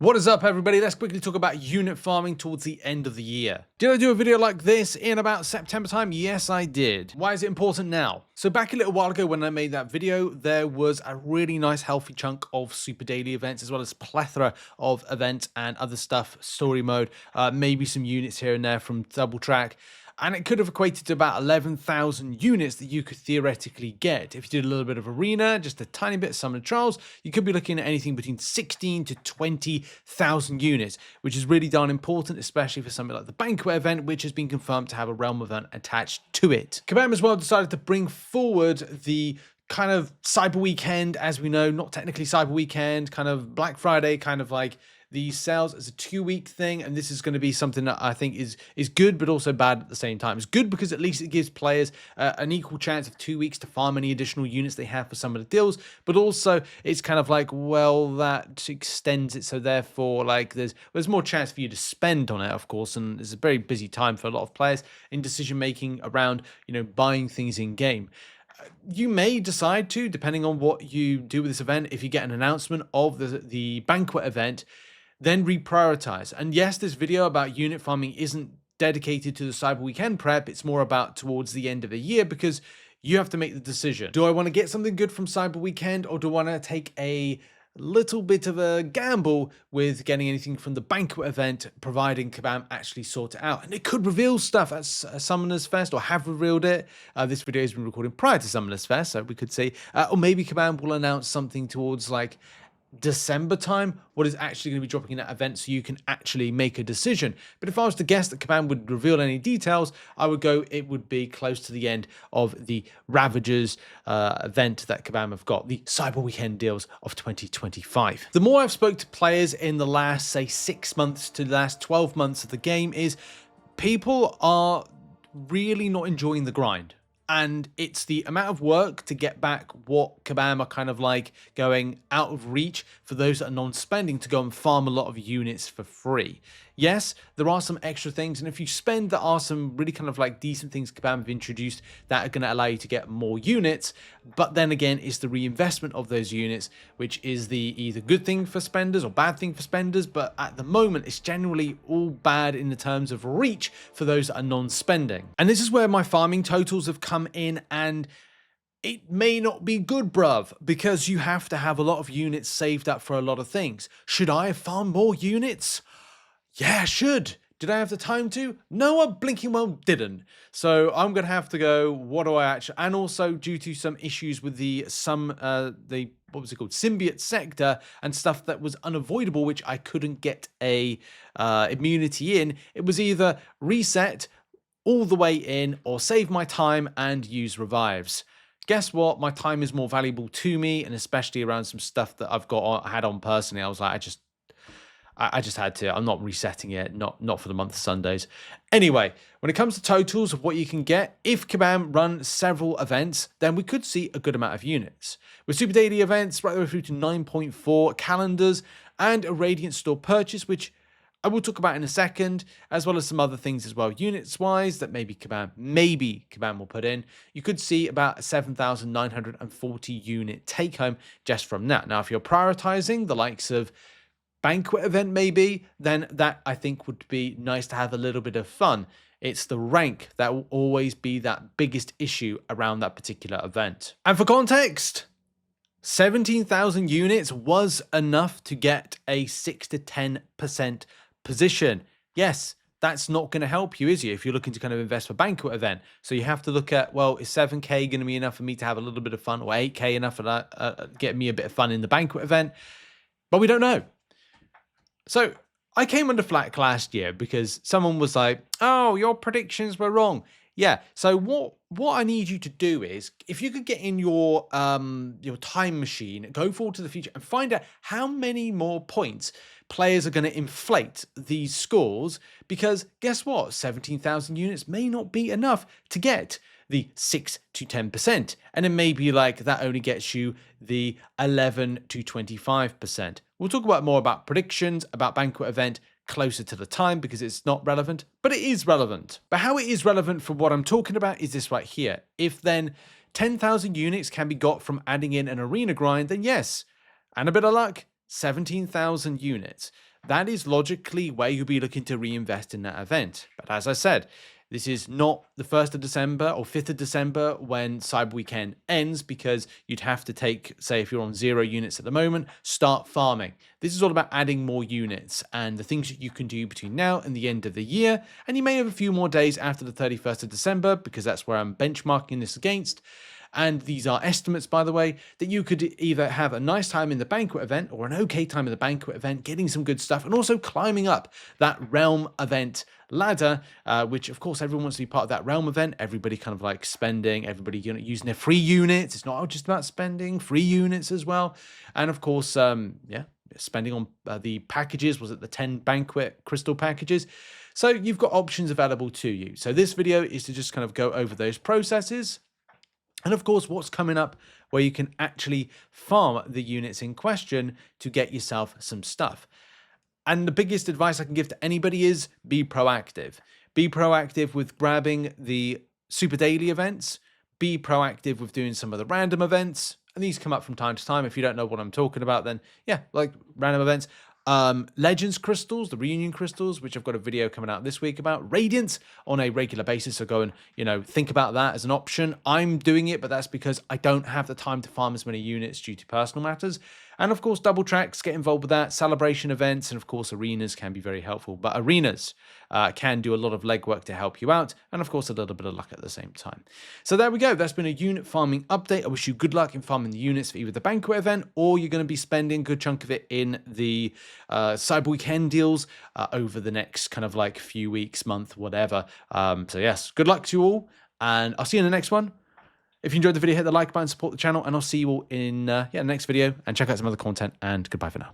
What is up, everybody? Let's quickly talk about unit farming towards the end of the year. Did I do a video like this in about September time? Yes, I did. Why is it important now? So back a little while ago when I made that video, there was a really nice healthy chunk of super daily events, as well as plethora of events and other stuff, story mode, maybe some units here and there from Double Track. And it could have equated to about 11,000 units that you could theoretically get. If you did a little bit of arena, just a tiny bit of summon trials, you could be looking at anything between 16 to 20,000 units, which is really darn important, especially for something like the Banquet event, which has been confirmed to have a realm event attached to it. Kabam as well decided to bring forward the kind of Cyber Weekend, as we know, not technically Cyber Weekend, kind of Black Friday, kind of like these sales as a 2-week thing, and this is going to be something that I think is good but also bad at the same time. It's good because at least it gives players an equal chance of 2 weeks to farm any additional units they have for some of the deals, but also it's kind of like, well, that extends it, so therefore like there's more chance for you to spend on it, of course, and it's a very busy time for a lot of players in decision making around, you know, buying things in game. You may decide to, depending on what you do with this event, if you get an announcement of the Banquet event, then reprioritize. And yes, this video about unit farming isn't dedicated to the Cyber Weekend prep. It's more about towards the end of the year, because you have to make the decision. Do I want to get something good from Cyber Weekend, or do I want to take a little bit of a gamble with getting anything from the Banquet event, providing Kabam actually sort it out? And it could reveal stuff at Summoners Fest, or have revealed it. This video has been recorded prior to Summoners Fest, so we could see. Or maybe Kabam will announce something towards like December time, what is actually going to be dropping in that event, so you can actually make a decision. But if I was to guess that Kabam would reveal any details, I would go it would be close to the end of the Ravagers event that Kabam have got, the Cyber Weekend deals of 2025. The more I've spoke to players in the last, say, 6 months to the last 12 months of the game, is people are really not enjoying the grind. And it's the amount of work to get back what Kabam are kind of like going out of reach for those that are non-spending to go and farm a lot of units for free. Yes, there are some extra things, and if you spend, there are some really kind of like decent things Kabam have introduced that are going to allow you to get more units. But then again, it's the reinvestment of those units, which is the either good thing for spenders or bad thing for spenders. But at the moment, it's generally all bad in the terms of reach for those that are non-spending. And this is where my farming totals have come in, and it may not be good, bruv, because you have to have a lot of units saved up for a lot of things. Should I have farmed more units? Yeah, I should. Did I have the time to? No, I blinking well didn't. So I'm going to have to go, what do I actually... And also due to some issues with what was it called? Symbiote sector and stuff that was unavoidable, which I couldn't get a immunity in. It was either reset all the way in or save my time and use revives. Guess what? My time is more valuable to me, and especially around some stuff that I had on personally. I was like, I just had to. I'm not resetting it, not for the month of Sundays. Anyway, when it comes to totals of what you can get, if Kabam run several events, then we could see a good amount of units. With Super Daily events right the way through to 9.4, calendars, and a Radiant Store purchase, which I will talk about in a second, as well as some other things as well, units-wise, that maybe Kabam will put in. You could see about a 7,940 unit take-home just from that. Now, if you're prioritizing the likes of Banquet event maybe, then that I think would be nice to have a little bit of fun. It's the rank that will always be that biggest issue around that particular event. And for context, 17,000 units was enough to get a 6 to 10% position. Yes, that's not going to help you, is it, if you're looking to kind of invest for Banquet event? So you have to look at, well, is 7k going to be enough for me to have a little bit of fun, or 8k enough for that, get me a bit of fun in the Banquet event? But we don't know. So I came under flack last year because someone was like, oh, your predictions were wrong. Yeah. So what I need you to do is, if you could get in your time machine, go forward to the future and find out how many more points players are going to inflate these scores, because guess what? 17,000 units may not be enough to get the 6 to 10%. And it may be like that only gets you the 11 to 25%. We'll talk about more about predictions, about Banquet event closer to the time, because it's not relevant, but it is relevant. But how it is relevant for what I'm talking about is this right here. If then 10,000 units can be got from adding in an arena grind, then yes, and a bit of luck, 17,000 units. that is logically where you'll be looking to reinvest in that event. But as I said, this is not the 1st of December or 5th of December when Cyber Weekend ends, because you'd have to take, say, if you're on 0 units at the moment, start farming. This is all about adding more units and the things that you can do between now and the end of the year. And you may have a few more days after the 31st of December, because that's where I'm benchmarking this against. And these are estimates, by the way, that you could either have a nice time in the Banquet event or an okay time in the Banquet event, getting some good stuff, and also climbing up that Realm event ladder, which of course everyone wants to be part of that Realm event. Everybody kind of like spending, everybody using their free units. It's not just about spending, free units as well. And of course, spending on the packages. Was it the 10 Banquet crystal packages? So you've got options available to you. So this video is to just kind of go over those processes. And of course, what's coming up where you can actually farm the units in question to get yourself some stuff. And the biggest advice I can give to anybody is be proactive. Be proactive with grabbing the super daily events. Be proactive with doing some of the random events. And these come up from time to time. If you don't know what I'm talking about, then yeah, like random events. Legends crystals, the reunion crystals, which I've got a video coming out this week about. Radiance on a regular basis, so go and, think about that as an option. I'm doing it, but that's because I don't have the time to farm as many units due to personal matters. And of course, double tracks, get involved with that. Celebration events, and of course, arenas can be very helpful. But arenas can do a lot of legwork to help you out, and of course, a little bit of luck at the same time. So there we go. That's been a unit farming update. I wish you good luck in farming the units for either the Banquet event, or you're going to be spending a good chunk of it in the Cyber Weekend deals over the next kind of like few weeks, month, whatever. So yes, good luck to you all, and I'll see you in the next one. If you enjoyed the video, hit the like button, support the channel, and I'll see you all in the next video, and check out some other content, and goodbye for now.